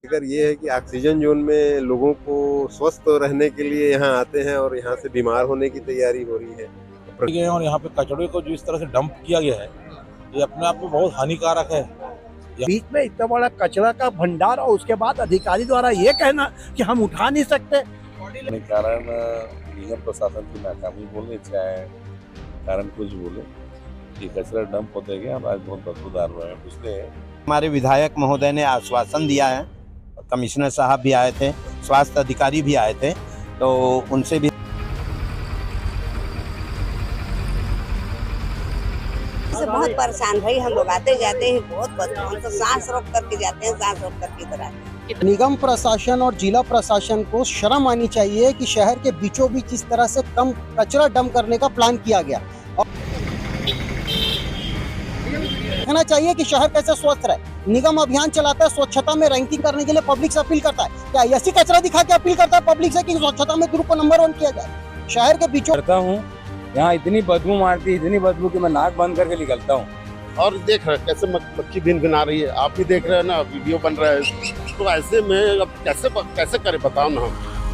अगर ये है कि ऑक्सीजन जोन में लोगों को स्वस्थ रहने के लिए यहाँ आते हैं और यहाँ से बीमार होने की तैयारी हो रही है। गए और यहाँ पे कचड़े को जो इस तरह से डंप किया गया है, ये अपने आप में बहुत हानिकारक है। बीच में इतना बड़ा कचरा का भंडार और उसके बाद अधिकारी द्वारा ये कहना कि हम उठा नहीं सकते। कारण निगम प्रशासन की नाकामी बोले, चाहे कारण कुछ बोले, कि कचरा डंप होते गए, आज बहुत बदबूदार रहे हैं। पिछले हमारे विधायक महोदय ने आश्वासन दिया है, कमिश्नर साहब भी आए थे, स्वास्थ्य अधिकारी भी आए थे, तो उनसे भी बहुत परेशान भाई, हम लोग आते जाते हैं बहुत हम तो सांस रोक करके जाते हैं, सांस रोक करके इधर आते हैं। निगम प्रशासन और जिला प्रशासन को शर्म आनी चाहिए कि शहर के बीचों बीच इस तरह से कम कचरा डंप करने का प्लान किया गया और कहना चाहिए कि शहर कैसे स्वस्थ रहे। निगम अभियान चलाता है, स्वच्छता में रैंकिंग करने के लिए पब्लिक से अपील करता है। क्या ऐसी कचरा दिखा के अपील करता है पब्लिक से कि स्वच्छता में ग्रुप को नंबर 1 किया जाए? शहर के बीचों करता हूँ, यहाँ इतनी बदबू मारती, इतनी बदबू कि मैं नाक बंद करके निकलता हूँ। और देख रहे कैसे मक्खी दिन गिना रही है, आप भी देख रहे हैं ना, वीडियो बन रहा है। तो ऐसे में अब कैसे करें बताओ ना।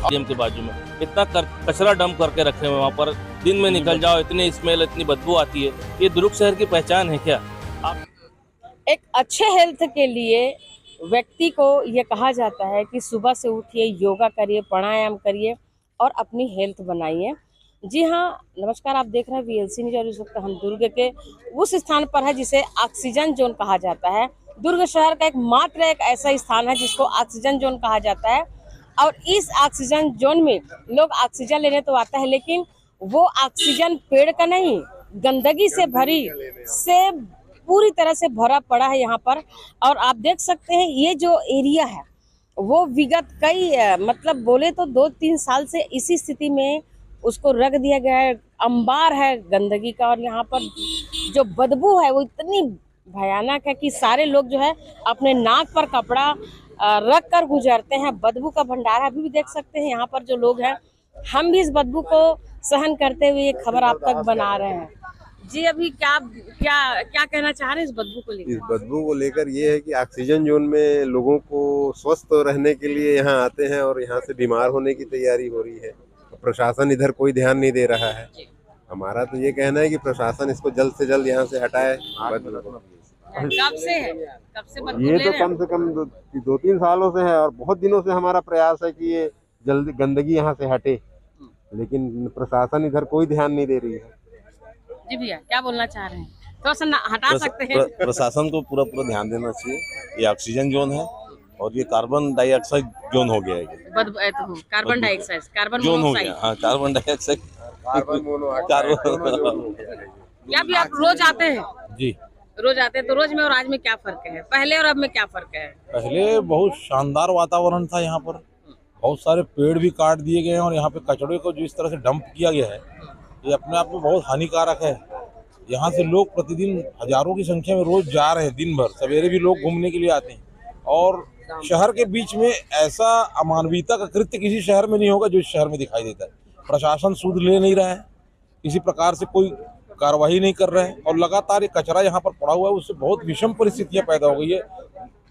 हम के बाजू में इतना कचरा डंप करके रखे हुए, वहाँ पर दिन में निकल जाओ, इतनी स्मेल, इतनी बदबू आती है। ये दुर्ग शहर की पहचान है क्या? आप एक अच्छे हेल्थ के लिए व्यक्ति को ये कहा जाता है कि सुबह से उठिए, योगा करिए, प्राणायाम करिए और अपनी हेल्थ बनाइए। जी हाँ, नमस्कार, आप देख रहे हैं VLC न्यूज़ और इस वक्त हम दुर्ग के उस स्थान पर है जिसे ऑक्सीजन जोन कहा जाता है। दुर्ग शहर का एकमात्र एक ऐसा स्थान है जिसको ऑक्सीजन जोन कहा जाता है और इस ऑक्सीजन जोन में लोग ऑक्सीजन लेने तो आता है, लेकिन वो ऑक्सीजन पेड़ का नहीं, गंदगी से भरी से पूरी तरह से भरा पड़ा है यहाँ पर। और आप देख सकते हैं ये जो एरिया है वो विगत कई मतलब बोले तो 2-3 साल से इसी स्थिति में उसको रख दिया गया है। अंबार है गंदगी का और यहाँ पर जो बदबू है वो इतनी भयानक है कि सारे लोग जो है अपने नाक पर कपड़ा रख कर गुजरते हैं। बदबू का भंडारा अभी भी देख सकते हैं यहाँ पर जो लोग हैं। हम भी इस बदबू को सहन करते हुए ये खबर आप तक बना रहे हैं। जी, अभी क्या कहना चाह रहे हैं इस बदबू को लेकर? इस बदबू को लेकर ये है कि ऑक्सीजन जोन में लोगों को स्वस्थ रहने के लिए यहाँ आते हैं और यहाँ से बीमार होने की तैयारी हो रही है। प्रशासन इधर कोई ध्यान नहीं दे रहा है। हमारा तो ये कहना है कि प्रशासन इसको जल्द से जल्द यहाँ से हटाए। कब से है? कब से बदबू ये ले तो रहे हैं? कम से कम 2-3 सालों से है और बहुत दिनों से हमारा प्रयास है कि ये जल्दी गंदगी यहाँ से हटे, लेकिन प्रशासन इधर कोई ध्यान नहीं दे रही है। जी भैया, क्या बोलना चाह रहे हैं? थोड़ा सा हटा सकते हैं? प्रशासन को पूरा ध्यान देना चाहिए। ये ऑक्सीजन जोन है और ये कार्बन डाइऑक्साइड जोन हो गया है। कार्बन डाइऑक्साइड, कार्बन जोन हो मोनोऑक्साइड। गया, हाँ, कार्बन डाइऑक्साइड, क्या भी आप रोज आते हैं? जी, रोज आते हैं, तो रोज में और आज में क्या फर्क है? पहले और अब में क्या फर्क है? पहले बहुत शानदार वातावरण था यहाँ पर, बहुत सारे पेड़ भी काट दिए गए हैं और यहाँ पे कचड़े को जो इस तरह से डंप किया गया है, ये अपने आप में बहुत हानिकारक है। यहाँ से लोग प्रतिदिन हजारों की संख्या में रोज जा रहे हैं, दिन भर सवेरे भी लोग घूमने के लिए आते हैं। और शहर के बीच में ऐसा अमानवीयता का कृत्य किसी शहर में नहीं होगा जो इस शहर में दिखाई देता है। प्रशासन सूद ले नहीं रहा है, किसी प्रकार से कोई कार्रवाई नहीं कर रहा है और लगातार ये कचरा यहाँ पर पड़ा हुआ है, उससे बहुत विषम परिस्थितियाँ पैदा हो गई है।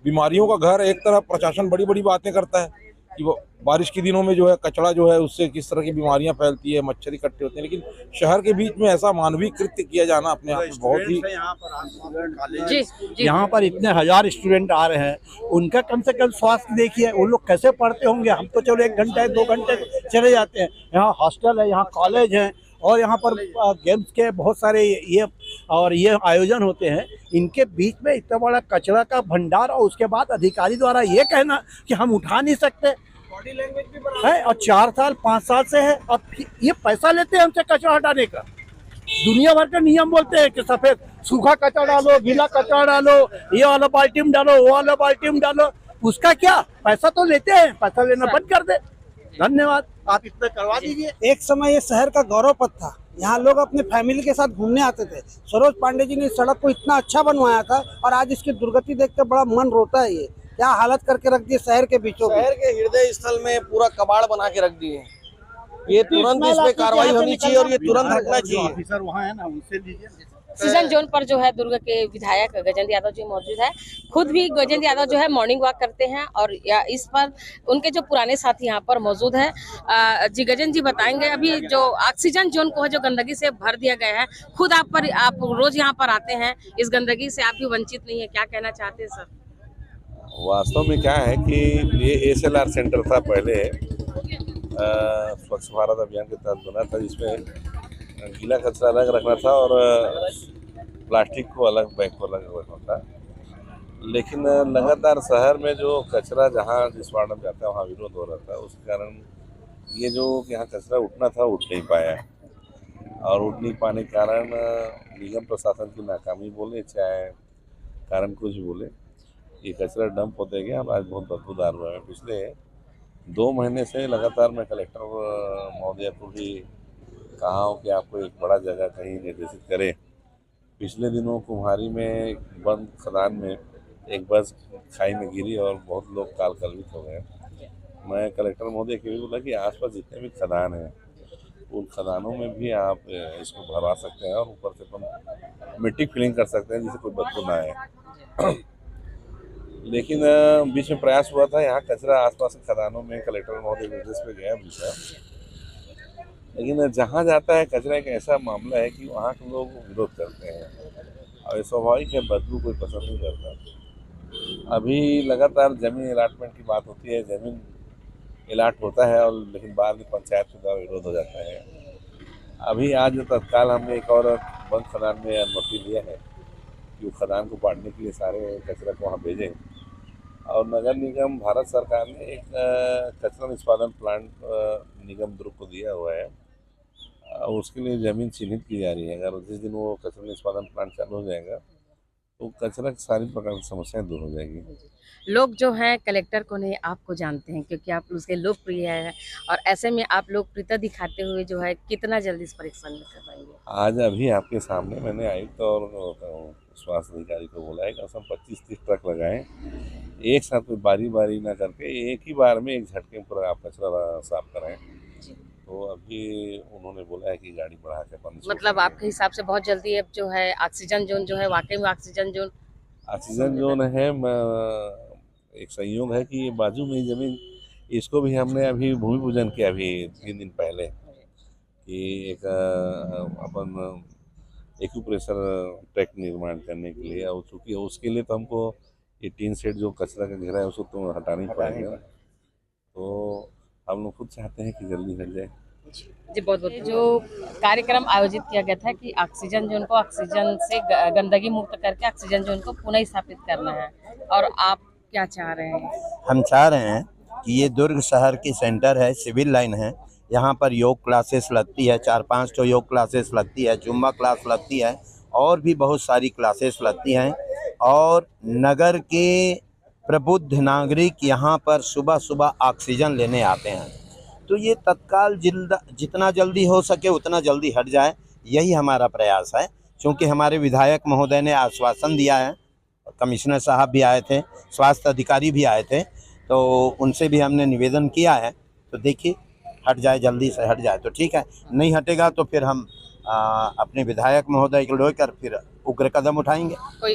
बीमारियों का घर एक तरफ प्रशासन बड़ी बड़ी बातें करता है कि वो बारिश के दिनों में जो है कचरा जो है उससे किस तरह की बीमारियां फैलती है, मच्छर इकट्ठे होते हैं, लेकिन शहर के बीच में ऐसा मानवीय कृत्य किया जाना अपने आप में बहुत ही। यहाँ पर इतने हजार स्टूडेंट आ रहे हैं, उनका कम से कम स्वास्थ्य देखिए, वो लोग कैसे पढ़ते होंगे। हम तो चलो 1 घंटे 2 घंटे चले जाते हैं। यहाँ हॉस्टल है, यहाँ कॉलेज है और यहाँ पर गेम्स के बहुत सारे ये आयोजन होते हैं। इनके बीच में इतना बड़ा कचरा का भंडार और उसके बाद अधिकारी द्वारा ये कहना कि हम उठा नहीं सकते है। और 4 साल 5 साल से है और ये पैसा लेते हैं हमसे कचरा हटाने का। दुनिया भर के नियम बोलते हैं कि सफेद सूखा कचरा डालो, गीला कचरा डालो, ये वाला बाल्टी में डालो, वो वाला बाल्टी में डालो। उसका क्या, पैसा तो लेते हैं, पैसा लेना बंद कर दे। धन्यवाद, आप इतना करवा दीजिए। एक समय ये शहर का गौरव पथ था, यहाँ लोग अपने फैमिली के साथ घूमने आते थे। सरोज पांडे जी ने इस सड़क को इतना अच्छा बनवाया था और आज इसकी दुर्गति देखकर बड़ा मन रोता है। ये क्या हालत करके रख दी शहर के बीचों। शहर के हृदय स्थल में पूरा कबाड़ बना के रख दिए हैं। ये तुरंत इस पे कार्रवाई होनी चाहिए और ये तुरंत हटना चाहिए। ऑफिसर वहाँ है ना, उनसे लीजिए। ऑक्सीजन जोन पर जो है दुर्ग के विधायक गजेंद्र यादव जी मौजूद है। खुद भी गजेंद्र यादव जो है मॉर्निंग वॉक करते हैं और इस पर उनके जो पुराने साथी यहाँ पर मौजूद है। जी गजेंद्र जी बताएंगे, अभी जो ऑक्सीजन जोन को है जो गंदगी से भर दिया गया है, खुद आप रोज यहाँ पर आते हैं, इस गंदगी से आप भी वंचित नहीं है, क्या कहना चाहते हैं सर? वास्तव में क्या है कि ये SLR सेंटर था पहले, स्वच्छ भारत अभियान के तहत बना था, जिसमें गीला कचरा अलग रखना था और प्लास्टिक को अलग, बैग को अलग रखना था। लेकिन लगातार शहर में जो कचरा जहाँ जिस वार्ड में जाता है वहाँ विरोध हो रहा था, उसके कारण ये जो यहाँ कचरा उठना था उठ नहीं पाया, और उठ नहीं पाने के कारण निगम प्रशासन की नाकामी बोले चाहे कारण कुछ बोले, ये कचरा डंप होते गया। अब आज बहुत बदबूदार हुआ है। पिछले 2 महीने से लगातार मैं कलेक्टर महोदय को भी कहा हूँ कि आपको एक बड़ा जगह कहीं निर्देशित करें। पिछले दिनों कुम्हारी में एक बंद खदान में एक बस खाई में गिरी और बहुत लोग काल कलवित हो गए। मैं कलेक्टर महोदय के भी बोला कि आसपास जितने भी खदान हैं उन खदानों में भी आप इसको भरवा सकते हैं और ऊपर से अपन मिट्टी फिलिंग कर सकते हैं जिससे कोई बदबू ना आए। लेकिन बीच में प्रयास हुआ था यहाँ कचरा आसपास के खदानों में कलेक्टर महोदय निर्देश पे गया विषय, लेकिन जहाँ जाता है कचरा एक ऐसा मामला है कि वहाँ के लोग विरोध करते हैं और स्वाभाविक है, बदबू कोई पसंद नहीं करता। अभी लगातार जमीन अलाटमेंट की बात होती है, जमीन अलाट होता है और लेकिन बाद में पंचायत के द्वारा विरोध हो जाता है। अभी आज तत्काल हमने एक और बंद खदान में अनुमति लिया है कि वो खदान को पाड़ने के लिए सारे कचरा को वहाँ भेजें, और नगर निगम भारत सरकार ने एक कचरा निष्पादन प्लांट निगम दुर्ग को दिया हुआ है और उसके लिए ज़मीन चिन्हित की जा रही है। अगर जिस दिन वो कचरा निष्पादन प्लांट चालू हो जाएगा तो कचरा की सारी प्रकार की समस्याएं दूर हो जाएगी। लोग जो हैं कलेक्टर को नहीं, आपको जानते हैं क्योंकि आप उसके लोकप्रिय हैं, और ऐसे में आप लोकप्रियता दिखाते हुए जो है कितना जल्दी इस परीक्षण में करवाएंगे? आज अभी आपके सामने मैंने आयुक्त और स्वास्थ्य अधिकारी को बोला है कि हम 25-30 ट्रक लगाएं, एक साथ कोई बारी बारी ना करके एक ही बार में एक झटके में पूरा आप कचरा साफ कराएं। तो अभी उन्होंने बोला है कि गाड़ी बढ़ा के 500। मतलब आपके हिसाब से बहुत जल्दी अब जो है ऑक्सीजन जोन जो है वाकई में ऑक्सीजन जोन है। एक संयोग है कि ये बाजू में जमीन, इसको भी हमने अभी भूमि पूजन किया अभी 3 दिन पहले कि एक अपन एक्यूप्रेशर ट्रैक निर्माण करने के लिए, और चूँकि उसके लिए तो हमको ये टीन सेट जो कचरा का घेरा है उसको तो हटा नहीं पाएंगे, तो हम लोग खुद चाहते हैं कि जल्दी हट जाए। जी बहुत बहुत। जो कार्यक्रम आयोजित किया गया था कि ऑक्सीजन जोन को ऑक्सीजन से गंदगी मुक्त करके ऑक्सीजन जोन को पुनः स्थापित करना है, और आप क्या चाह रहे हैं? हम चाह रहे हैं कि ये दुर्ग शहर की सेंटर है, सिविल लाइन है, यहाँ पर योग क्लासेस लगती है, 4-5 तो योग क्लासेस लगती है, जुम्बा क्लास लगती है और भी बहुत सारी क्लासेस लगती हैं, और नगर के प्रबुद्ध नागरिक यहाँ पर सुबह सुबह ऑक्सीजन लेने आते हैं। तो ये तत्काल जितना जल्दी हो सके उतना जल्दी हट जाए, यही हमारा प्रयास है। क्योंकि हमारे विधायक महोदय ने आश्वासन दिया है, कमिश्नर साहब भी आए थे, स्वास्थ्य अधिकारी भी आए थे, तो उनसे भी हमने निवेदन किया है। तो देखिए हट जाए, जल्दी से हट जाए तो ठीक है, नहीं हटेगा तो फिर हम अपने विधायक महोदय को लेकर फिर उग्र कदम उठाएंगे। कोई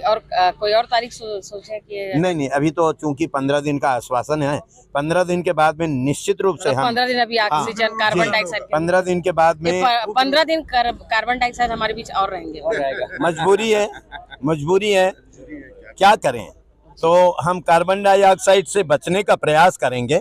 और तारीख सोचे कि नहीं, अभी तो चूंकि 15 दिन का आश्वासन है, 15 दिन के बाद में निश्चित रूप से हम 15 दिन अभी ऑक्सीजन कार्बन डाइऑक्साइड 15 दिन के बाद में 15 दिन कार्बन डाइऑक्साइड हमारे बीच और रहेंगे। मजबूरी है, क्या करें। तो हम कार्बन डाइऑक्साइड से बचने का प्रयास करेंगे,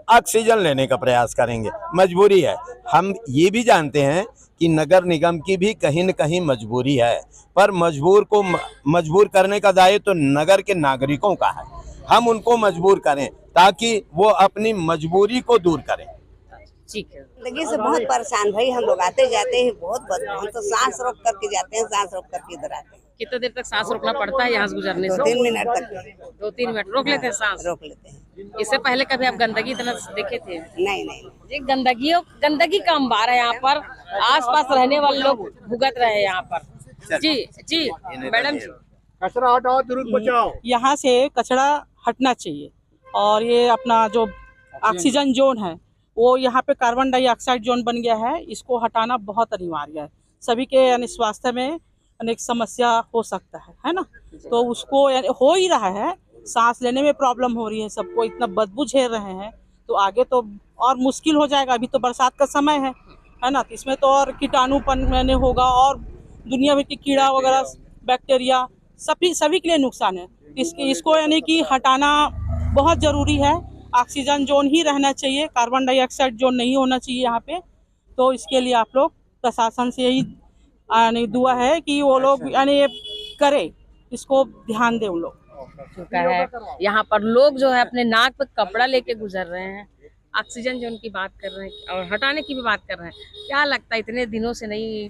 ऑक्सीजन लेने का प्रयास करेंगे, मजबूरी है। हम ये भी जानते हैं कि नगर निगम की भी कहीं न कहीं मजबूरी है, पर मजबूर को मजबूर करने का दायित्व तो नगर के नागरिकों का है। हम उनको मजबूर करें ताकि वो अपनी मजबूरी को दूर करें। ठीक है। जिंदगी से बहुत परेशान भाई, हम लोग आते जाते हैं, बहुत बदबू, हम तो सांस रोक करके जाते हैं, सांस रोक करके इधर आते हैं। कितने देर तक सांस रोकना पड़ता है यहाँ से गुजरने से? 2-3 मिनट तक। 2-3 मिनट रोक लेते हैं सांस? रोक लेते हैं। इससे पहले कभी आप गंदगी इतना देखे थे? नहीं। जी गंदगी का अंबार है यहाँ पर, आसपास रहने वाले लोग भुगत रहे हैं यहाँ पर। जी मैडम, कचरा हटाओ, दुर्ग बचाओ। यहाँ से कचरा हटना चाहिए, और ये अपना जो ऑक्सीजन जोन है वो यहाँ पे कार्बन डाइऑक्साइड जोन बन गया है, इसको हटाना बहुत अनिवार्य है। सभी के यानी स्वास्थ्य में अनेक समस्या हो सकता है ना। तो उसको यानी हो ही रहा है, सांस लेने में प्रॉब्लम हो रही है सबको, इतना बदबू झेल रहे हैं, तो आगे तो और मुश्किल हो जाएगा। अभी तो बरसात का समय है ना, तो इसमें तो और कीटाणुपन मैंने होगा और दुनिया भर के कीड़ा वगैरह बैक्टीरिया सभी के लिए नुकसान है। इसको यानी कि हटाना बहुत ज़रूरी है। ऑक्सीजन जोन ही रहना चाहिए, कार्बन डाइऑक्साइड जोन नहीं होना चाहिए यहाँ पे। तो इसके लिए आप लोग प्रशासन से यही यानी दुआ है कि वो लोग यानी करे, इसको ध्यान दें उन लोग। चुका है यहाँ पर लोग जो है अपने नाक पे कपड़ा लेके गुजर रहे हैं, ऑक्सीजन जोन की बात कर रहे हैं और हटाने की भी बात कर रहे हैं। क्या लगता है इतने दिनों से नहीं,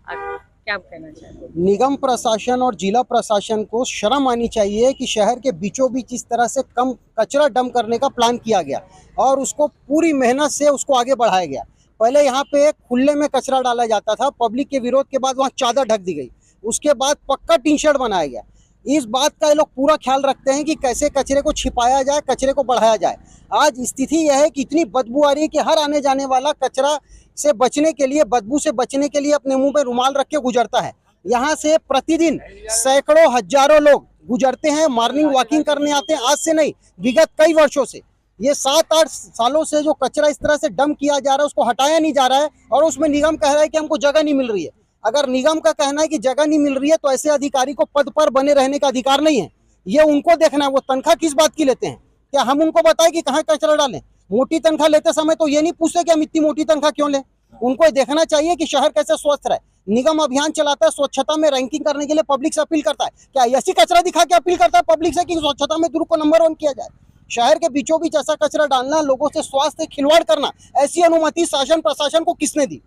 क्या कहना चाहिए? निगम प्रशासन और जिला प्रशासन को शर्म आनी चाहिए कि शहर के बीचों बीच इस तरह से कम कचरा डंप करने का प्लान किया गया और उसको पूरी मेहनत से उसको आगे बढ़ाया गया। पहले यहाँ पे खुले में कचरा डाला जाता था, पब्लिक के विरोध के बाद वहाँ चादर ढक दी गई, उसके बाद पक्का टी शर्ट बनाया गया। इस बात का ये लोग पूरा ख्याल रखते हैं कि कैसे कचरे को छिपाया जाए, कचरे को बढ़ाया जाए। आज स्थिति यह है कि इतनी बदबू आ रही है कि हर आने जाने वाला कचरा से बचने के लिए, बदबू से बचने के लिए अपने मुंह पे रुमाल रख के गुजरता है। यहाँ से प्रतिदिन सैकड़ों हजारों लोग गुजरते हैं, मॉर्निंग वॉकिंग करने आते हैं। आज से नहीं, विगत कई वर्षों से, ये 7-8 सालों से जो कचरा इस तरह से डंप किया जा रहा है उसको हटाया नहीं जा रहा है और उसमें निगम कह रहा है कि हमको जगह नहीं मिल रही है। अगर निगम का कहना है कि जगह नहीं मिल रही है तो ऐसे अधिकारी को पद पर बने रहने का अधिकार नहीं है, ये उनको देखना है। वो तनख्वाह किस बात की लेते हैं? क्या हम उनको बताएं कि कहाँ कचरा डालें? मोटी तनख्वाह लेते समय तो ये नहीं पूछते कि हम इतनी मोटी तनख्वाह क्यों लें। उनको ये देखना चाहिए कि शहर कैसे स्वस्थ रहे। निगम अभियान चलाता है, स्वच्छता में रैंकिंग करने के लिए पब्लिक से अपील करता है। क्या ऐसी कचरा दिखा के अपील करता है पब्लिक से कि स्वच्छता में दुर्ग को नंबर 1 किया जाए? शहर के बीचों बीच ऐसा कचरा डालना, लोगों से स्वास्थ्य खिलवाड़ करना, ऐसी अनुमति शासन प्रशासन को किसने दी?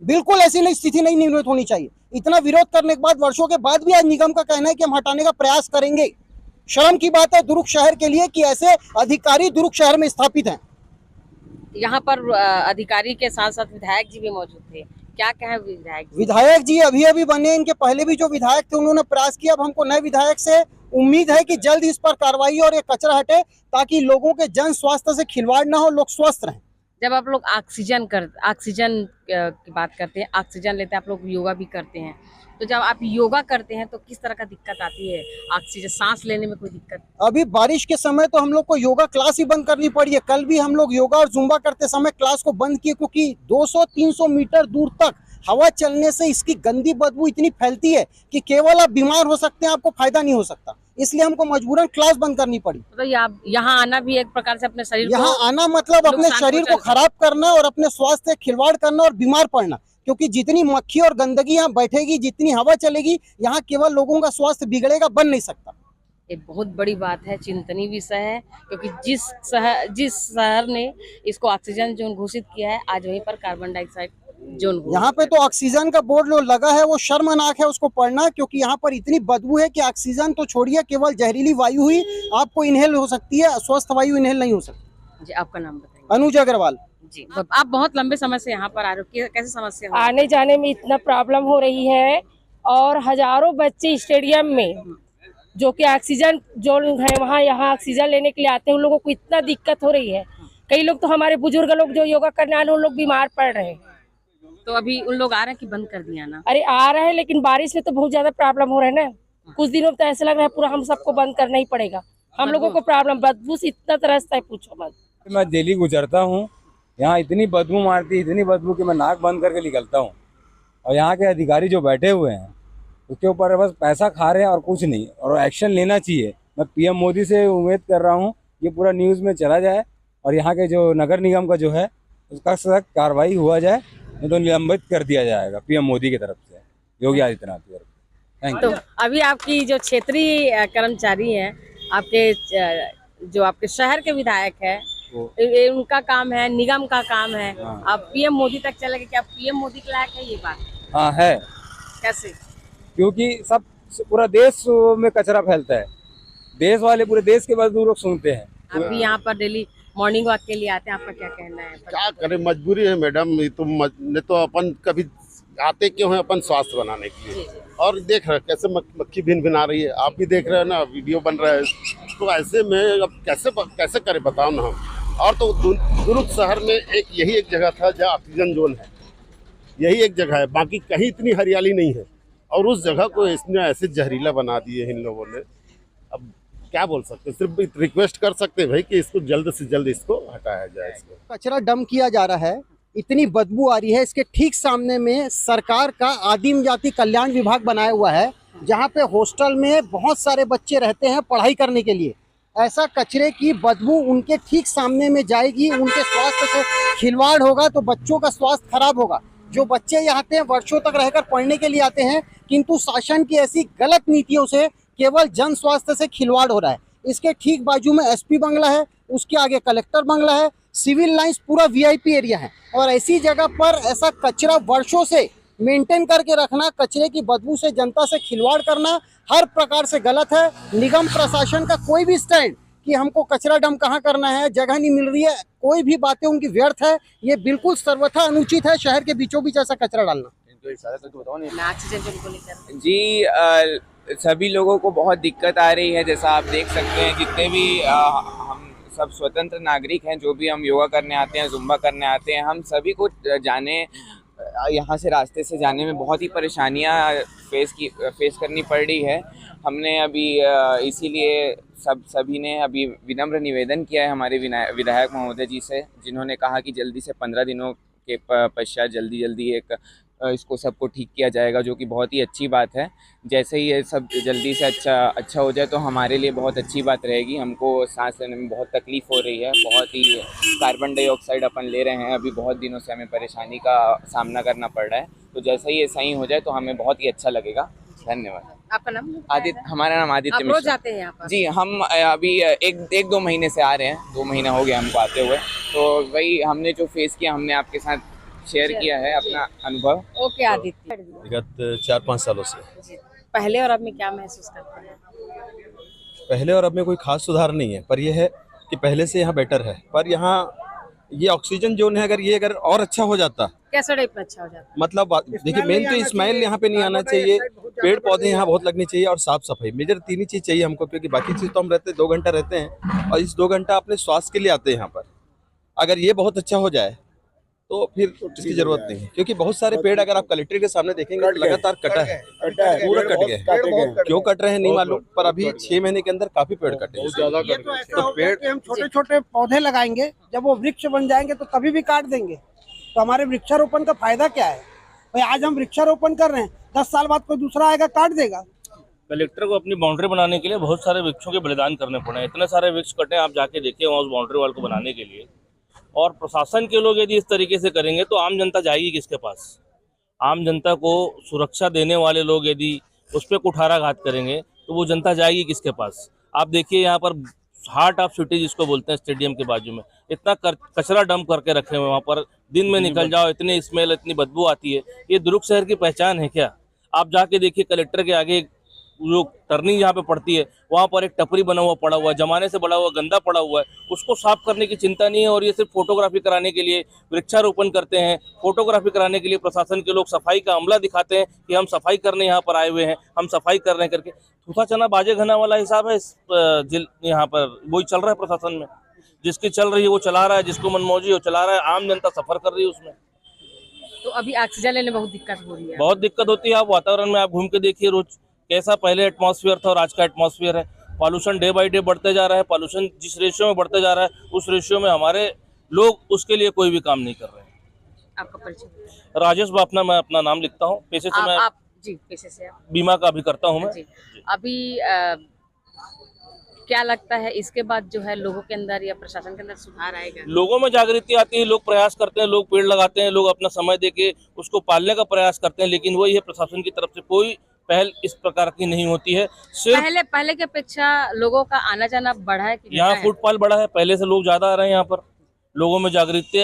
बिल्कुल ऐसी नहीं स्थिति नहीं निर्मित होनी चाहिए। इतना विरोध करने के बाद, वर्षों के बाद भी आज निगम का कहना है कि हम हटाने का प्रयास करेंगे। शर्म की बात है दुर्ग शहर के लिए कि ऐसे अधिकारी दुर्ग शहर में स्थापित हैं। यहाँ पर अधिकारी के साथ साथ विधायक जी भी मौजूद थे, क्या कहे विधायक जी? विधायक जी अभी बने, इनके पहले भी जो विधायक थे उन्होंने प्रयास किया। अब हमको नए विधायक से उम्मीद है कि जल्द इस पर कार्रवाई और ये कचरा हटे ताकि लोगों के जन स्वास्थ्य से खिलवाड़ ना हो, लोग स्वस्थ रहें। जब आप लोग ऑक्सीजन की बात करते हैं, ऑक्सीजन लेते हैं, आप लोग योगा भी करते हैं, तो जब आप योगा करते हैं तो किस तरह का दिक्कत आती है? ऑक्सीजन सांस लेने में कोई दिक्कत? अभी बारिश के समय तो हम लोग को योगा क्लास ही बंद करनी पड़ी है। कल भी हम लोग योगा और जुम्बा करते समय क्लास को बंद किए क्योंकि 200-300 मीटर दूर तक हवा चलने से इसकी गंदी बदबू इतनी फैलती है कि केवल आप बीमार हो सकते हैं, आपको फायदा नहीं हो सकता। इसलिए हमको मजबूरन क्लास बंद करनी पड़ी। तो यहाँ आना भी एक प्रकार से अपने शरीर यहाँ आना मतलब अपने शरीर को खराब करना और अपने स्वास्थ्य खिलवाड़ करना और बीमार पड़ना, क्योंकि जितनी मक्खी और गंदगी यहाँ बैठेगी, जितनी हवा चलेगी, यहाँ केवल लोगों का स्वास्थ्य बिगड़ेगा, बन नहीं सकता। ये बहुत बड़ी बात है, चिंतनीय विषय है, क्योंकि जिस शहर ने इसको ऑक्सीजन जोन घोषित किया है, आज वहीं पर कार्बन डाइऑक्साइड जोन। यहाँ पे तो ऑक्सीजन का बोर्ड जो लगा है वो शर्मनाक है उसको पढ़ना, क्योंकि यहाँ पर इतनी बदबू है कि ऑक्सीजन तो छोड़िए, केवल जहरीली वायु ही आपको इनहेल हो सकती है, स्वस्थ वायु इनहेल नहीं हो सकती। जी, आपका नाम बताइए? अनुज अग्रवाल जी। आप बहुत लंबे समय से यहाँ पर आ रहे हो, कैसे समस्या? आने जाने में इतना प्रॉब्लम हो रही है और हजारों बच्चे स्टेडियम में जो कि ऑक्सीजन जोन है वहाँ यहाँ ऑक्सीजन लेने के लिए आते हैं, उन लोगों को इतना दिक्कत हो रही है। कई लोग तो हमारे बुजुर्ग लोग जो योगा करने आ रहे हैं उन लोग बीमार पड़ रहे हैं। तो अभी उन लोग आ रहे हैं कि बंद कर दिया ना? अरे आ रहे हैं, लेकिन बारिश में तो बहुत ज्यादा प्रॉब्लम हो रहा है ना। कुछ दिनों तो ऐसा लग रहा है पूरा हम सबको बंद करना ही पड़ेगा। हम लोगों को प्रॉब्लम, बदबू से इतना तरसता है पूछो मत। मैं डेली गुजरता हूँ, यहाँ इतनी बदबू मारती है, इतनी बदबू कि मैं नाक बंद करके निकलता हूँ। और यहाँ के अधिकारी जो बैठे हुए हैं उसके ऊपर बस पैसा खा रहे हैं और कुछ नहीं, और एक्शन लेना चाहिए। मैं पीएम मोदी से उम्मीद कर रहा हूँ ये पूरा न्यूज़ में चला जाए और यहाँ के जो नगर निगम का जो है उसका सख्त कार्रवाई हुआ जाए, नहीं तो निलंबित कर दिया जाएगा पीएम मोदी की तरफ से, योगी आदित्यनाथ की तरफ से। Thank you. तो अभी आपकी जो क्षेत्रीय कर्मचारी हैं, आपके शहर के विधायक है, उनका काम है, निगम का काम है, आप पीएम मोदी तक चले गए, क्या पीएम मोदी के लायक है ये बात? हाँ है। कैसे? क्योंकि सब पूरा देश में कचरा फैलता है, देश वाले पूरे देश के बाद लोग सुनते हैं। आप भी यहाँ पर डेली मॉर्निंग वॉक के लिए आते हैं, आपका क्या कहना है? क्या करें, मजबूरी है मैडम। ये तो नहीं तो अपन कभी आते क्यों है, अपन स्वास्थ्य बनाने के लिए। और देख रहे कैसे मक्खी भिन भिन आ रही है, आप भी देख रहे हैं ना, वीडियो बन रहा है। तो ऐसे में अब कैसे करें बताओ ना हम। और तो दुर्ग शहर में यही एक जगह था जहाँ ऑक्सीजन जोन है, यही एक जगह है, बाकी कहीं इतनी हरियाली नहीं है। और उस जगह को इसने ऐसे जहरीला बना दिए इन लोगों ने। अब क्या बोल सकते हैं, सिर्फ रिक्वेस्ट कर सकते हैं भाई कि इसको जल्द से जल्द इसको हटाया जाए। इसको कचरा डंप किया जा रहा है, इतनी बदबू आ रही है। इसके ठीक सामने में सरकार का आदिम जाति कल्याण विभाग बनाया हुआ है, जहाँ पे हॉस्टल में बहुत सारे बच्चे रहते हैं पढ़ाई करने के लिए। ऐसा कचरे की बदबू उनके ठीक सामने में जाएगी, उनके स्वास्थ्य से खिलवाड़ होगा तो बच्चों का स्वास्थ्य खराब होगा। जो बच्चे यहाँ आते हैं वर्षों तक रहकर पढ़ने के लिए आते हैं, किंतु शासन की ऐसी गलत नीतियों से केवल जन स्वास्थ्य से खिलवाड़ हो रहा है। इसके ठीक बाजू में एसपी बंगला है, उसके आगे कलेक्टर बंगला है, सिविल लाइंस पूरा वीआईपी एरिया है, और ऐसी जगह पर ऐसा कचरा वर्षों से मेंटेन करके रखना, कचरे की बदबू से जनता से खिलवाड़ करना हर प्रकार से गलत है। निगम प्रशासन का कोई भी स्टैंड कि हमको कचरा डंप कहाँ करना है, जगह नहीं मिल रही है, कोई भी बातें उनकी व्यर्थ है। ये बिल्कुल सर्वथा अनुचित है शहर के बीचों बीच ऐसा कचरा डालना। जी सभी लोगों को बहुत दिक्कत आ रही है। जैसा आप देख सकते हैं, जितने भी हम सब स्वतंत्र नागरिक हैं, जो भी हम योगा करने आते हैं, जुम्बा करने आते हैं, हम सभी को यहाँ से रास्ते से जाने में बहुत ही परेशानियाँ फेस करनी पड़ रही है। हमने अभी इसीलिए सभी ने अभी विनम्र निवेदन किया है हमारे विधायक महोदय जी से, जिन्होंने कहा कि जल्दी से 15 दिनों के पश्चात जल्दी एक इसको सबको ठीक किया जाएगा, जो कि बहुत ही अच्छी बात है। जैसे ही ये सब जल्दी से अच्छा हो जाए तो हमारे लिए बहुत अच्छी बात रहेगी। हमको सांस लेने में बहुत तकलीफ़ हो रही है, बहुत ही कार्बन डाइऑक्साइड अपन ले रहे हैं, अभी बहुत दिनों से हमें परेशानी का सामना करना पड़ रहा है। तो जैसे ही ये सही हो जाए तो हमें बहुत ही अच्छा लगेगा। धन्यवाद। आपका नाम? आदित्य, हमारा नाम आदित्य आप रोज आते हैं यहाँ पर? जी, हम अभी एक दो महीने से आ रहे हैं, 2 महीना हो गया हमको आते हुए। तो वही हमने जो फेस किया, हमने आपके साथ शेयर किया है अपना अनुभव। ओके आदित्य, विगत 4-5 सालों से पहले और अब में क्या महसूस करते हैं? पहले और अब में कोई खास सुधार नहीं है, पर यह है कि पहले से यहाँ बेटर है। पर यहाँ ये ऑक्सीजन जोन है, अगर और अच्छा हो जाता, कैसा टाइप में अच्छा हो जाता? मतलब देखिए, मेन तो स्मेल यहाँ पे नहीं आना चाहिए, पेड़ पौधे यहाँ बहुत लगने चाहिए और साफ सफाई, मेजर 3 ही चीज चाहिए हमको। क्योंकि बाकी चीज तो हम 2 घंटा रहते हैं और इस 2 घंटा अपने स्वास्थ्य के लिए आते हैं यहाँ पर। अगर ये बहुत अच्छा हो जाए तो फिर इसकी जरूरत नहीं है। क्योंकि बहुत सारे पेड़ अगर आप कलेक्टर के सामने देखेंगे तो लगातार कटा है, पूरा कट गया। क्यों कट रहे हैं नहीं मालूम, पर अभी 6 महीने के अंदर काफी पेड़ कटे हैं। तो पेड़ हम छोटे छोटे पौधे लगाएंगे, जब वो वृक्ष बन जाएंगे तो कभी भी काट देंगे, तो हमारे वृक्षारोपण का फायदा क्या है भाई? आज हम वृक्षारोपण कर रहे हैं, 10 साल बाद कोई दूसरा आएगा काट देगा। कलेक्टर को अपनी बाउंड्री बनाने के लिए बहुत सारे वृक्षों के बलिदान करने पड़े। इतने सारे वृक्ष कटे, आप जाके देखिए वहाँ उस बाउंड्री वाल को बनाने के लिए। और प्रशासन के लोग यदि इस तरीके से करेंगे तो आम जनता जाएगी किसके पास? आम जनता को सुरक्षा देने वाले लोग यदि उस पर कुठाराघात करेंगे तो वो जनता जाएगी किसके पास? आप देखिए यहाँ पर हार्ट ऑफ सिटी जिसको बोलते हैं, स्टेडियम के बाजू में इतना कचरा डंप करके रखे हुए, वहाँ पर दिन में निकल जाओ इतनी स्मेल, इतनी बदबू आती है। ये दुर्ग शहर की पहचान है क्या? आप जाके देखिए कलेक्टर के आगे जो टर्निंग जहाँ पे पड़ती है वहाँ पर एक टपरी बना हुआ पड़ा हुआ है, जमाने से बड़ा हुआ गंदा पड़ा हुआ है, उसको साफ करने की चिंता नहीं है। और ये सिर्फ फोटोग्राफी कराने के लिए वृक्षारोपण करते हैं, फोटोग्राफी कराने के लिए प्रशासन के लोग सफाई का अमला दिखाते हैं कि हम सफाई करने यहाँ पर आए हुए हैं, हम सफाई कर रहे हैं करके। थूथा चना बाजे घना वाला हिसाब है यहाँ पर, वही चल रहा है प्रशासन में। जिसकी चल रही है वो चला रहा है, जिसको मनमौजी वो चला रहा है, आम जनता सफर कर रही है उसमें। तो अभी ऑक्सीजन लेने बहुत दिक्कत हो रही है। बहुत दिक्कत होती है। आप वातावरण में आप घूम के देखिए रोज कैसा पहले एटमॉस्फेयर था और आज का एटमॉस्फेयर है। पॉल्यूशन डे बाय डे बढ़ते जा रहा है। पॉल्यूशन जिस रेशियो में बढ़ते जा रहा है उस रेशियो में हमारे लोग उसके लिए कोई भी काम नहीं कर रहे हैं। आपका परिचय? राजेश बापना, मैं अपना नाम लिखता हूँ। पेशे से मैं जी पेशे से बीमा का भी करता हूँ मैं। अभी क्या लगता है इसके बाद जो है लोगों के अंदर या प्रशासन के अंदर सुधार आएगा? लोगों में जागृति आती है, लोग प्रयास करते हैं, लोग पेड़ लगाते हैं, लोग अपना समय देके उसको पालने का प्रयास करते हैं। लेकिन वही है, प्रशासन की तरफ से कोई पहल इस प्रकार की नहीं होती है। सिर्फ पहले की अपेक्षा लोगों का आना जाना बढ़ा है कि यहाँ फुटफॉल बढ़ा है, पहले से लोग ज्यादा आ रहे हैं यहाँ पर। लोगों में जागरूकता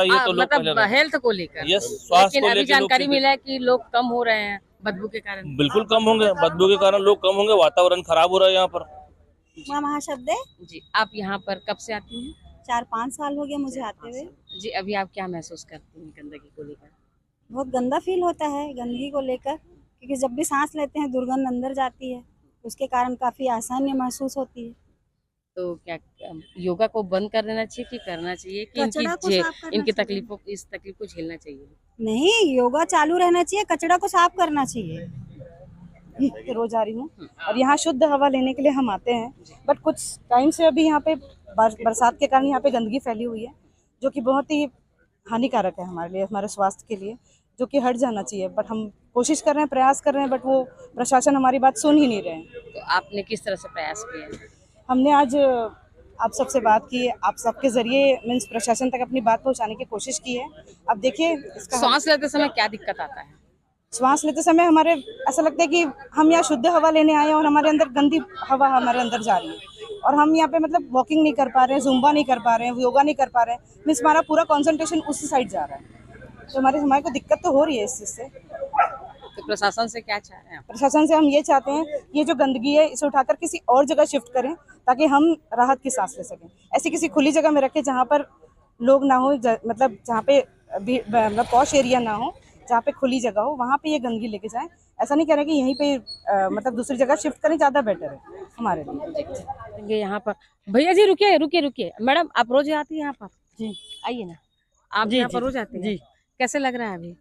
है तो लोग मतलब हेल्थ को लेकर। यस, स्वास्थ्य को लेकर जानकारी मिला है कि लोग कम हो रहे हैं बदबू के कारण। बिल्कुल कम होंगे, बदबू के कारण लोग कम होंगे। वातावरण खराब हो रहा है यहाँ पर। महाशब्द जी, आप यहाँ पर कब से आती हैं? 4-5 साल हो गया मुझे आते हुए। जी, अभी आप क्या महसूस करती हैं गंदगी को लेकर? बहुत गंदा फील होता है गंदगी को लेकर, क्योंकि जब भी सांस लेते हैं दुर्गंध अंदर जाती है, उसके कारण काफ़ी आसानी महसूस होती है। तो क्या योगा को बंद कर देना चाहिए कि करना चाहिए कि इनकी तकलीफ को झेलना चाहिए? नहीं, योगा चालू रहना चाहिए, कचरा को साफ करना चाहिए। रोज आ रही हूँ और यहाँ शुद्ध हवा लेने के लिए हम आते हैं। बट कुछ टाइम से अभी यहाँ पे बरसात के कारण यहाँ पे गंदगी फैली हुई है, जो कि बहुत ही हानिकारक है हमारे लिए, हमारे स्वास्थ्य के लिए, जो कि हट जाना चाहिए। बट हम कोशिश कर रहे हैं, प्रयास कर रहे हैं, बट वो प्रशासन हमारी बात सुन ही नहीं रहे हैं। तो आपने किस तरह से प्रयास किया? हमने आज आप सबसे बात की, आप सबके जरिए मीन्स प्रशासन तक अपनी बात पहुंचाने की कोशिश की है। अब देखिए इसका सांस लेते समय क्या दिक्कत आता है? श्वास लेते समय हमारे ऐसा लगता है कि हम यहाँ शुद्ध हवा लेने आए हैं और हमारे अंदर गंदी हवा हमारे अंदर जा रही है और हम यहाँ पे मतलब वॉकिंग नहीं कर पा रहे हैं, जुम्बा नहीं कर पा रहे हैं, योगा नहीं कर पा रहे हैं। मीन्स हमारा पूरा कंसंट्रेशन उसी साइड जा रहा है, तो हमारे को दिक्कत तो हो रही है इस चीज़ से। तो प्रशासन से क्या चाह रहे हैं? प्रशासन से हम ये चाहते हैं ये जो गंदगी है इसे उठाकर किसी और जगह शिफ्ट करें ताकि हम राहत की सांस ले सकें। ऐसी किसी खुली जगह में रखें जहाँ पर लोग ना हो, मतलब जहाँ पे मतलब पॉश एरिया ना हो, जहाँ पे खुली जगह हो, वहाँ पे ये गंदगी लेके जाएं। ऐसा नहीं कह रहे कि यहीं पे मतलब दूसरी जगह शिफ्ट करें, ज़्यादा बेटर है हमारे लिए। यहाँ पर भैया जी रुकिए, मैडम आप रोज आती हैं यहाँ पर? जी आइए ना, आप यहाँ पर रोज आती हैं? जी। कैसे लग रहा है अभी?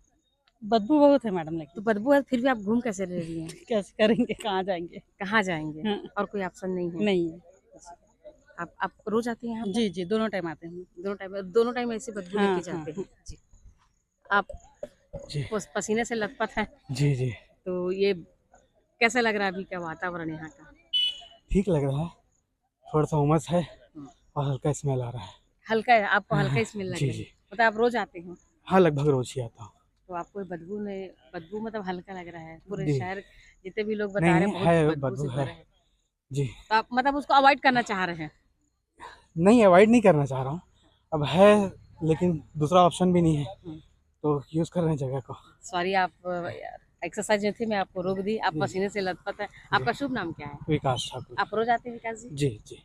बदबू बहुत है मैडम, लेकिन तो बदबू है, फिर भी आप घूम कैसे रही हैं? कैसे करेंगे, कहाँ जाएंगे? कहाँ जाएंगे? हाँ। और कोई ऑप्शन नहीं है? नहीं है। आप रोज आती हैं यहाँ पर? जी दोनों टाइम आते हैं। दोनों टाइम ऐसे बदबू लेके जाते हैं? जी। आप पसीने से लथपथ हैं? जी। तो ये कैसे लग रहा है अभी का वातावरण यहाँ का? ठीक लग रहा है, थोड़ा सा उमस है और हल्का स्मेल आ रहा है। हल्का है, आपको हल्का स्मेल लग रहा है? मतलब आप रोज आते हैं? हाँ, लगभग रोज ही आता हूँ। तो आपको बदबू मतलब हल्का लग रहा है? पूरे शहर जितने भी लोग बता रहे हैं बहुत बदबू से भरा है जी। तो आप मतलब उसको अवॉइड करना चाह रहे हैं? नहीं, अवॉइड नहीं करना चाह रहा हूँ, अब है लेकिन दूसरा ऑप्शन भी नहीं है तो यूज कर रहे हैं जगह को। सॉरी, आप एक्सरसाइज में थी, मैं आपको रोक दी। आप पसीने से लथपथ है। आपका शुभ नाम क्या है? विकास ठाकुर। आप रोज आते हैं विकास जी? जी।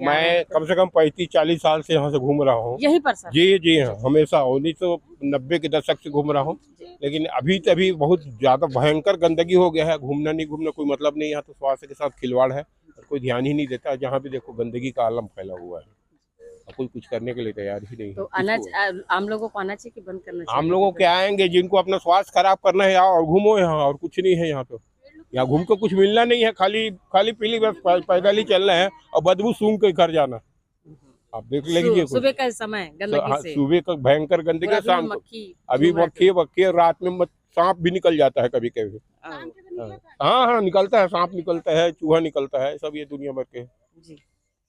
मैं कम से कम 35-40 साल से यहाँ से घूम रहा हूँ। यहीं पर सर? जी हाँ, हमेशा 1990 के दशक से घूम रहा हूँ, लेकिन अभी तभी बहुत ज्यादा भयंकर गंदगी हो गया है। घूमना नहीं घूमना कोई मतलब नहीं, यहाँ तो स्वास्थ्य के साथ खिलवाड़ है, कोई ध्यान ही नहीं देता। जहाँ भी देखो गंदगी का आलम फैला हुआ है, कोई कुछ करने के लिए तैयार ही नहीं। तो आम लोगों को आना चाहिए कि बंद करना चाहिए? आम लोगों के आएंगे जिनको अपना स्वास्थ्य खराब करना है और घूमो यहाँ, और कुछ नहीं है यहाँ। तो यहाँ घूम के कुछ मिलना नहीं है, खाली पीली बस पैदल ही चल रहे हैं और बदबू सूंघ के घर जाना। आप देख लीजिए सुबह का समय गंदगी से, सुबह का भयंकर गंदगी, शाम को अभी मक्खी रात में सांप भी निकल जाता है कभी कभी। हाँ निकलता है, सांप निकलता है, चूहा निकलता है, सब ये दुनिया भर के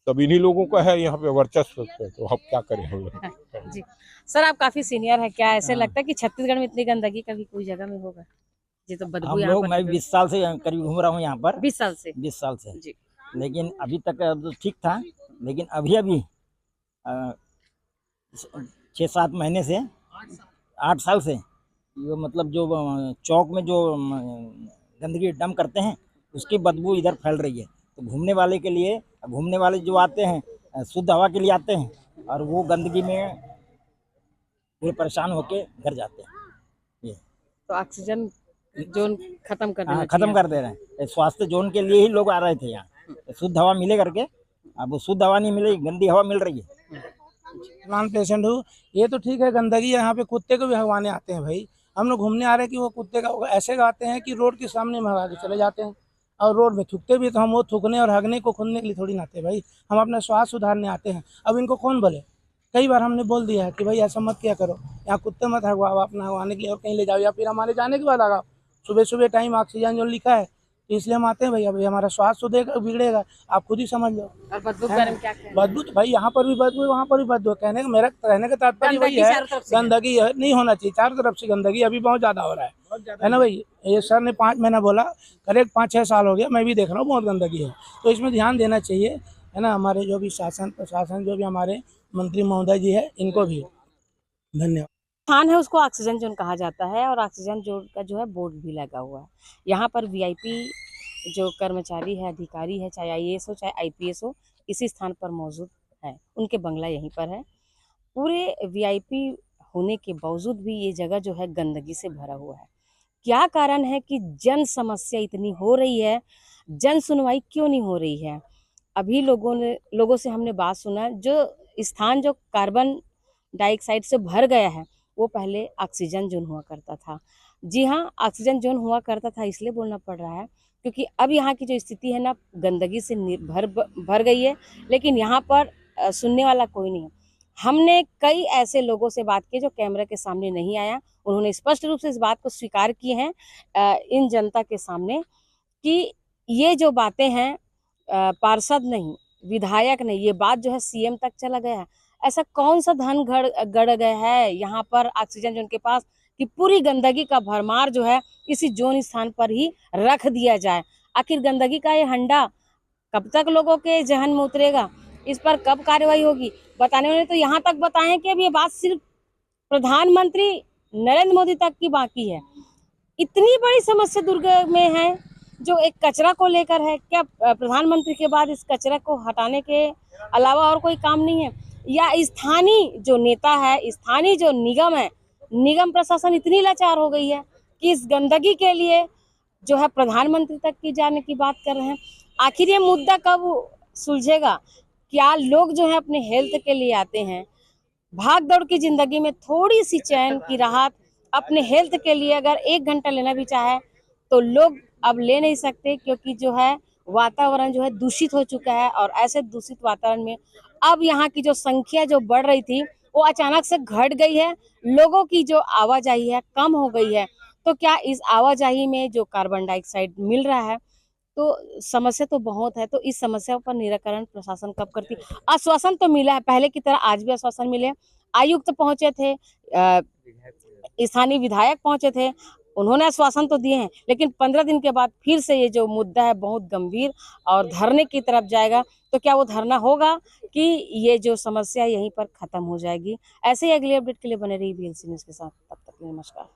सब इन्हीं लोगों का है यहाँ पे वर्चस्व, तो अब क्या करें हम लोग। जी सर, आप काफी सीनियर है, क्या ऐसे लगता है कि छत्तीसगढ़ में इतनी गंदगी कभी कोई जगह में होगा? जी, तो बदबू यहाँ पर मैं 20 साल से करीब घूम रहा हूँ यहाँ पर। 20 साल से? 20 साल से जी। लेकिन अभी तक तो ठीक था, लेकिन अभी 6-7 महीने से 8 साल से ये मतलब जो चौक में जो गंदगी डंप करते हैं उसकी बदबू इधर फैल रही है। तो घूमने वाले जो आते हैं शुद्ध हवा के लिए आते हैं और वो गंदगी में पूरे परेशान होके घर जाते हैं। ये तो ऑक्सीजन जोन खत्म कर दे रहे हैं। स्वास्थ्य जोन के लिए ही लोग आ रहे थे यहाँ, शुद्ध हवा मिले करके। अब शुद्ध हवा नहीं मिलेगी, गंदी हवा मिल रही है। प्लान पेशेंट हूँ, ये तो ठीक है, गंदगी यहाँ पे कुत्ते को भी हवाने आते हैं भाई। हम लोग घूमने आ रहे हैं कि वो कुत्ते का ऐसे गाते हैं कि रोड के सामने में हवा के चले जाते हैं और रोड में थूकते भी, तो हम वो थूकने और हगने को खुलने के लिए थोड़ी ना आते भाई, हम अपना स्वास्थ्य सुधारने आते हैं। अब इनको कौन बोले? कई बार हमने बोल दिया है कि भाई ऐसा मत किया करो, यहाँ कुत्ते मत हगवाओ, अपना हगवाने के लिए और कहीं ले जाओ, या फिर हमारे जाने के बाद लगाओ। सुबह टाइम ऑक्सीजन जो लिखा है तो इसलिए हम आते हैं भैया, भाई हमारा स्वास्थ्य बिगड़ेगा, आप खुद ही समझ लो। और बदबू के बारे में क्या कहना? बदबू तो भाई यहाँ पर भी बदबू, वहाँ पर भी बदबू। मेरा कहने का तात्पर्य वही है, गंदगी नहीं होना चाहिए, चारों तरफ से गंदगी अभी बहुत ज्यादा हो रहा है ना भाई। ये सर ने 5 महीना बोला, करेक्ट 5-6 साल हो गया, मैं भी देख रहा हूँ बहुत गंदगी है, तो इसमें ध्यान देना चाहिए, है ना। हमारे जो भी शासन प्रशासन, जो भी हमारे मंत्री महोदय जी है, इनको भी धन्यवाद। स्थान है उसको ऑक्सीजन जोन कहा जाता है और ऑक्सीजन जोन का जो है बोर्ड भी लगा हुआ है। यहाँ पर वीआईपी जो कर्मचारी है, अधिकारी है, चाहे आईएएस हो चाहे आईपीएस हो, इसी स्थान पर मौजूद है, उनके बंगला यहीं पर है। पूरे वीआईपी होने के बावजूद भी ये जगह जो है गंदगी से भरा हुआ है। क्या कारण है कि जन समस्या इतनी हो रही है, जन सुनवाई क्यों नहीं हो रही है? अभी लोगों से हमने बात सुना, जो स्थान जो कार्बन डाइऑक्साइड से भर गया है वो पहले ऑक्सीजन जोन हुआ करता था। जी हाँ, ऑक्सीजन जोन हुआ करता था, इसलिए बोलना पड़ रहा है क्योंकि अब यहाँ की जो स्थिति है ना, गंदगी से भर गई है, लेकिन यहाँ पर सुनने वाला कोई नहीं है। हमने कई ऐसे लोगों से बात की जो कैमरे के सामने नहीं आया, उन्होंने स्पष्ट रूप से इस बात को स्वीकार की हैं इन जनता के सामने कि ये जो बातें हैं पार्षद नहीं, विधायक नहीं, ये बात जो है सीएम तक चला गया है। ऐसा कौन सा धन गड़ गया है यहाँ पर ऑक्सीजन जोन के पास कि पूरी गंदगी का भरमार जो है इसी जोन स्थान पर ही रख दिया जाए। आखिर गंदगी का ये हंडा कब तक लोगों के जहन में उतरेगा, इस पर कब कार्रवाई होगी? बताने वाले तो यहाँ तक बताएं कि अब ये बात सिर्फ प्रधानमंत्री नरेंद्र मोदी तक की बाकी है। इतनी बड़ी समस्या दुर्ग में है जो एक कचरा को लेकर है, क्या प्रधानमंत्री के बाद इस कचरा को हटाने के अलावा और कोई काम नहीं है? या स्थानीय जो नेता है, स्थानीय जो निगम है, निगम प्रशासन इतनी लाचार हो गई है कि इस गंदगी के लिए जो है प्रधानमंत्री तक की जाने की बात कर रहे हैं। आखिर ये मुद्दा कब सुलझेगा? क्या लोग जो है अपने हेल्थ के लिए आते हैं, भाग दौड़ की जिंदगी में थोड़ी सी चैन की राहत अपने हेल्थ के लिए अगर 1 घंटा लेना भी चाहे तो लोग अब ले नहीं सकते, क्योंकि जो है वातावरण जो है दूषित हो चुका है। और ऐसे दूषित वातावरण में अब यहाँ की जो संख्या जो बढ़ रही थी वो अचानक से घट गई है, लोगों की जो आवाजाही है कम हो गई है। तो क्या इस आवाजाही में जो कार्बन डाइऑक्साइड मिल रहा है, तो समस्या तो बहुत है। तो इस समस्या पर निराकरण प्रशासन कब करती? आश्वासन तो मिला है, पहले की तरह आज भी आश्वासन मिले। आयुक्त पहुंचे थे, स्थानीय विधायक पहुंचे थे, उन्होंने आश्वासन तो दिए हैं, लेकिन 15 दिन के बाद फिर से ये जो मुद्दा है बहुत गंभीर और धरने की तरफ जाएगा। तो क्या वो धरना होगा कि ये जो समस्या यहीं पर खत्म हो जाएगी? ऐसे ही अगली अपडेट के लिए बने रही VLC न्यूज़ के साथ। तब तक के लिए नमस्कार।